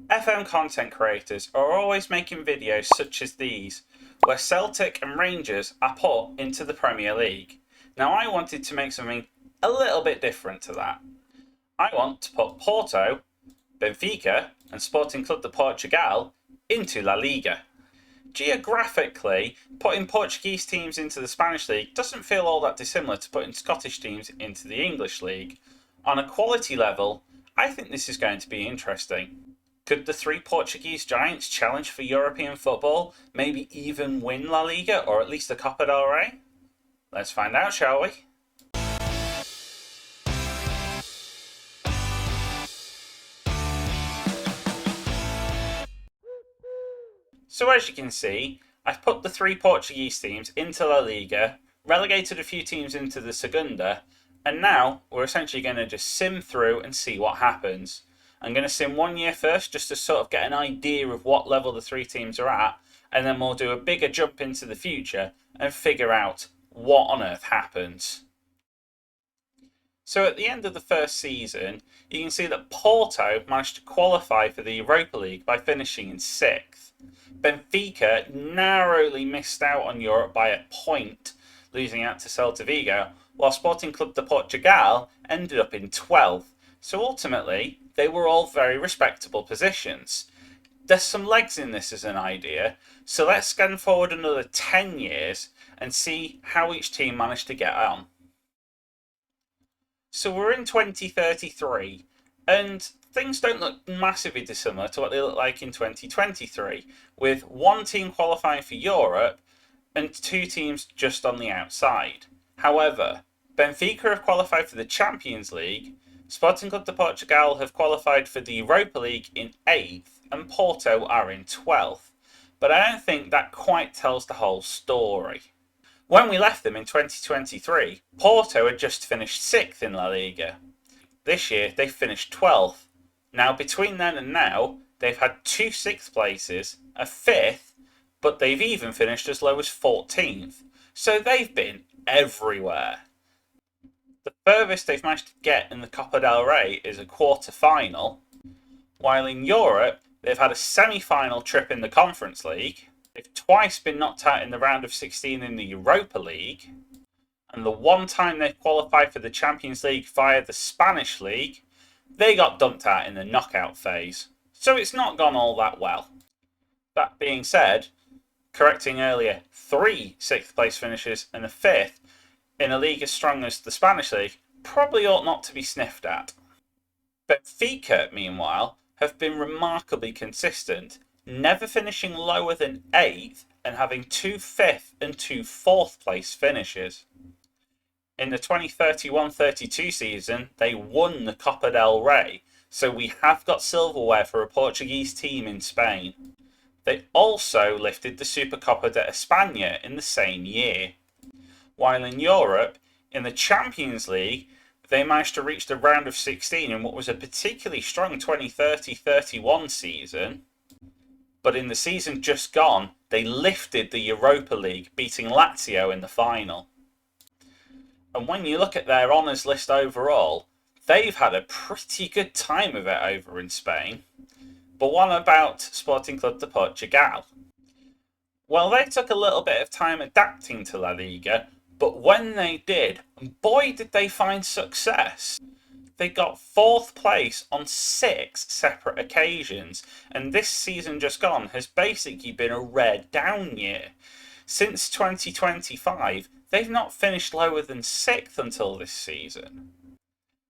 FM content creators are always making videos such as these, where Celtic and Rangers are put into the Premier League. Now I wanted to make something a little bit different to that. I want to put Porto, Benfica and Sporting Club de Portugal into La Liga. Geographically, putting Portuguese teams into the Spanish League doesn't feel all that dissimilar to putting Scottish teams into the English League. On a quality level, I think this is going to be interesting. Could the three Portuguese giants challenge for European football, maybe even win La Liga or at least the Copa del Rey? Let's find out, shall we? So as you can see, I've put the three Portuguese teams into La Liga, relegated a few teams into the Segunda, and now we're essentially going to just sim through and see what happens. I'm going to sim 1 year first just to sort of get an idea of what level the three teams are at, and then we'll do a bigger jump into the future and figure out what on earth happens. So at the end of the first season, you can see that Porto managed to qualify for the Europa League by finishing in 6th. Benfica narrowly missed out on Europe by a point, losing out to Celta Vigo, while Sporting Club de Portugal ended up in 12th. So ultimately, they were all very respectable positions. There's some legs in this as an idea, so let's scan forward another 10 years and see how each team managed to get on. So we're in 2033, and things don't look massively dissimilar to what they look like in 2023, with one team qualifying for Europe and two teams just on the outside. However, Benfica have qualified for the Champions League, Sporting Club de Portugal have qualified for the Europa League in 8th, and Porto are in 12th. But I don't think that quite tells the whole story. When we left them in 2023, Porto had just finished 6th in La Liga. This year, they finished 12th. Now, between then and now, they've had 2 6th places, a 5th, but they've even finished as low as 14th. So they've been everywhere. The furthest they've managed to get in the Copa del Rey is a quarter-final, while in Europe, they've had a semi-final trip in the Conference League, they've twice been knocked out in the round of 16 in the Europa League, and the one time they've qualified for the Champions League via the Spanish League, they got dumped out in the knockout phase. So it's not gone all that well. That being said, correcting earlier, 3 6th place finishes and a 5th in a league as strong as the Spanish League probably ought not to be sniffed at. Benfica, meanwhile, have been remarkably consistent, never finishing lower than 8th and having 2 5th and 2 4th place finishes. In the 2031-32 season, they won the Copa del Rey, so we have got silverware for a Portuguese team in Spain. They also lifted the Supercopa de España in the same year. While in Europe, in the Champions League, they managed to reach the round of 16 in what was a particularly strong 2030-31 season. But in the season just gone, they lifted the Europa League, beating Lazio in the final. And when you look at their honours list overall, they've had a pretty good time of it over in Spain. But what about Sporting Club de Portugal? Well, they took a little bit of time adapting to La Liga, but when they did, boy did they find success. They got 4th place on 6 separate occasions, and this season just gone has basically been a rare down year. Since 2025, they've not finished lower than 6th until this season.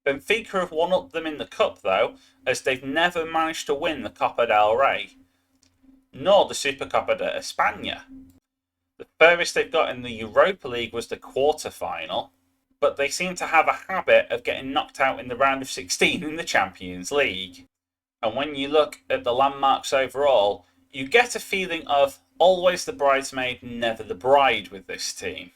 Benfica have one up them in the Cup though, as they've never managed to win the Copa del Rey, nor the Supercopa de España. The furthest they've got in the Europa League was the quarter-final, but they seem to have a habit of getting knocked out in the round of 16 in the Champions League. And when you look at the landmarks overall, you get a feeling of always the bridesmaid, never the bride with this team.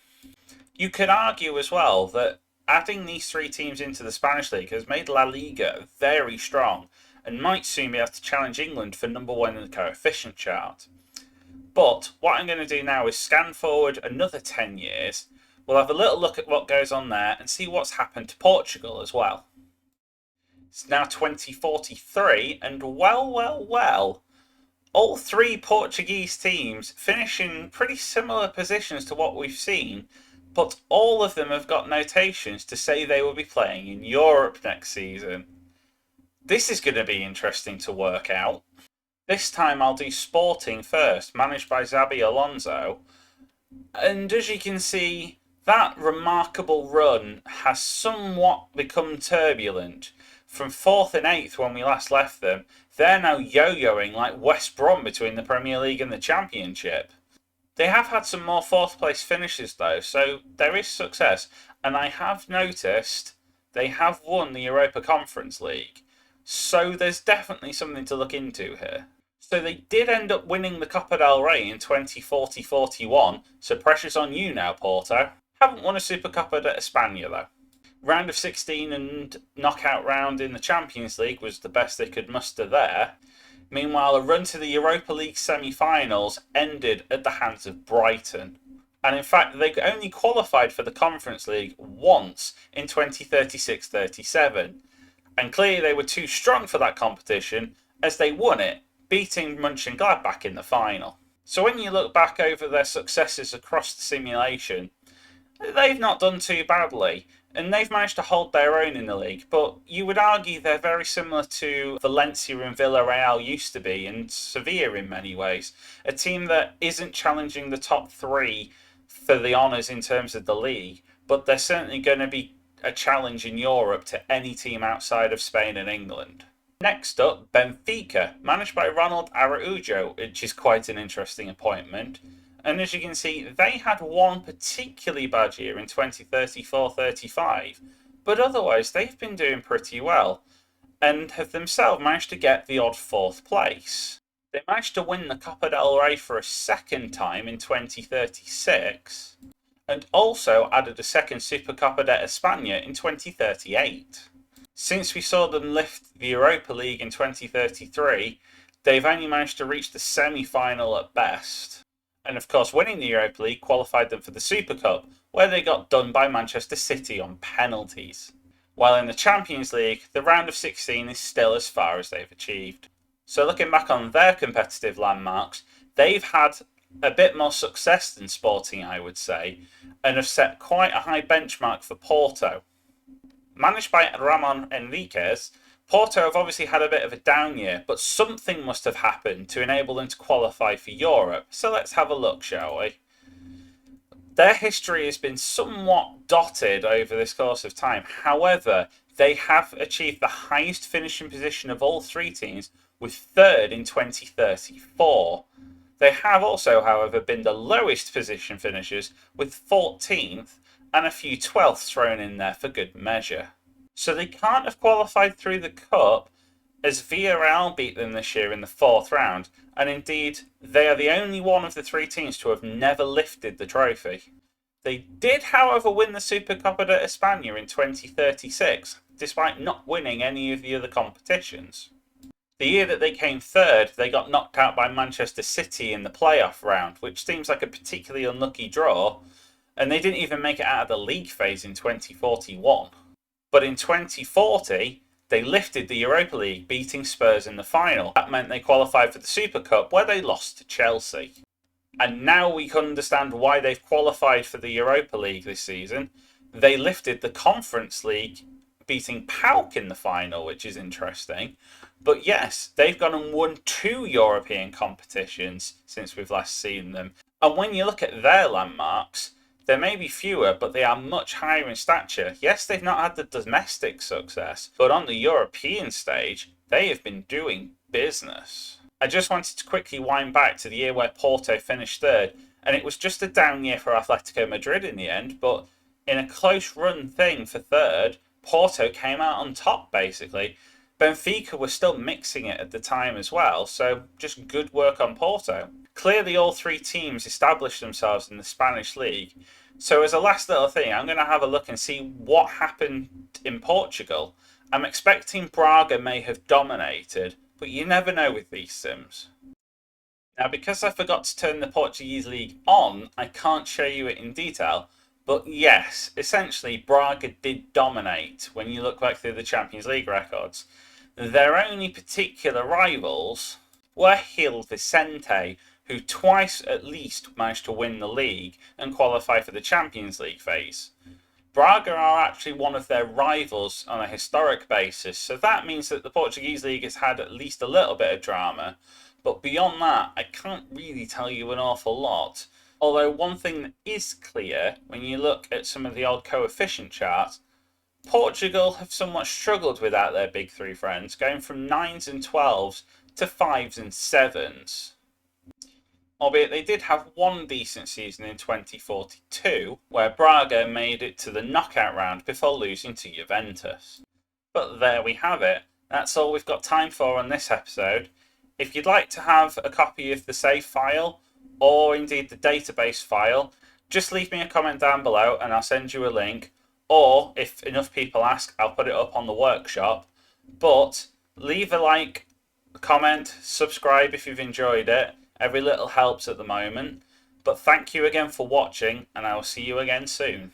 You could argue as well that adding these 3 teams into the Spanish League has made La Liga very strong and might soon be able to challenge England for number 1 in the coefficient chart. But what I'm going to do now is scan forward another 10 years. We'll have a little look at what goes on there and see what's happened to Portugal as well. It's now 2043, and well, all three Portuguese teams finish in pretty similar positions to what we've seen, but all of them have got notations to say they will be playing in Europe next season. This is going to be interesting to work out. This time I'll do Sporting first, managed by Xabi Alonso. And as you can see, that remarkable run has somewhat become turbulent. From 4th and 8th when we last left them, they're now yo-yoing like West Brom between the Premier League and the Championship. They have had some more 4th place finishes though, so there is success. And I have noticed they have won the Europa Conference League. So there's definitely something to look into here. So they did end up winning the Copa del Rey in 2040-41, so pressure's on you now, Porto. Haven't won a Supercopa de España though. Round of 16 and knockout round in the Champions League was the best they could muster there. Meanwhile, a run to the Europa League semi-finals ended at the hands of Brighton. And in fact, they only qualified for the Conference League once in 2036-37. And clearly they were too strong for that competition as they won it, beating Mönchengladbach in the final. So when you look back over their successes across the simulation, they've not done too badly, and they've managed to hold their own in the league, but you would argue they're very similar to Valencia and Villarreal used to be, and Sevilla in many ways. A team that isn't challenging the top three for the honours in terms of the league, but they're certainly going to be a challenge in Europe to any team outside of Spain and England. Next up, Benfica, managed by Ronald Araujo, which is quite an interesting appointment. And as you can see, they had one particularly bad year in 2034-35, but otherwise they've been doing pretty well, and have themselves managed to get the odd 4th place. They managed to win the Copa del Rey for a second time in 2036, and also added a second Supercopa de España in 2038. Since we saw them lift the Europa League in 2033, they've only managed to reach the semi-final at best. And of course, winning the Europa League qualified them for the Super Cup, where they got done by Manchester City on penalties. While in the Champions League, the round of 16 is still as far as they've achieved. So looking back on their competitive landmarks, they've had a bit more success than Sporting, I would say, and have set quite a high benchmark for Porto. Managed by Ramon Enriquez, Porto have obviously had a bit of a down year, but something must have happened to enable them to qualify for Europe. So let's have a look, shall we? Their history has been somewhat dotted over this course of time. However, they have achieved the highest finishing position of all three teams, with 3rd in 2034. They have also, however, been the lowest position finishers, with 14th, and a few 12ths thrown in there for good measure. So they can't have qualified through the Cup, as Villarreal beat them this year in the 4th round, and indeed they are the only one of the three teams to have never lifted the trophy. They did, however, win the Supercopa de España in 2036, despite not winning any of the other competitions. The year that they came 3rd, they got knocked out by Manchester City in the playoff round, which seems like a particularly unlucky draw, and they didn't even make it out of the league phase in 2041. But in 2040, they lifted the Europa League, beating Spurs in the final. That meant they qualified for the Super Cup, where they lost to Chelsea. And now we can understand why they've qualified for the Europa League this season. They lifted the Conference League, beating PAOK in the final, which is interesting. But yes, they've gone and won 2 European competitions since we've last seen them. And when you look at their landmarks, there may be fewer, but they are much higher in stature. Yes, they've not had the domestic success, but on the European stage, they have been doing business. I just wanted to quickly wind back to the year where Porto finished 3rd, and it was just a down year for Atletico Madrid in the end, but in a close run thing for 3rd, Porto came out on top, basically. Benfica were still mixing it at the time as well, so just good work on Porto. Clearly, all three teams established themselves in the Spanish league. So as a last little thing, I'm going to have a look and see what happened in Portugal. I'm expecting Braga may have dominated, but you never know with these sims. Now, because I forgot to turn the Portuguese league on, I can't show you it in detail, But yes, essentially Braga did dominate when you look back through the Champions League records. Their only particular rivals were Gil Vicente, who twice at least managed to win the league and qualify for the Champions League phase. Braga are actually one of their rivals on a historic basis, so that means that the Portuguese league has had at least a little bit of drama. But beyond that, I can't really tell you an awful lot. Although one thing that is clear when you look at some of the old coefficient charts, Portugal have somewhat struggled without their big three friends, going from 9s and 12s to 5s and 7s. Albeit they did have one decent season in 2042, where Braga made it to the knockout round before losing to Juventus. But there we have it. That's all we've got time for on this episode. If you'd like to have a copy of the save file, or indeed the database file, just leave me a comment down below and I'll send you a link. Or, if enough people ask, I'll put it up on the workshop. But leave a like, comment, subscribe if you've enjoyed it. Every little helps at the moment. But thank you again for watching, and I will see you again soon.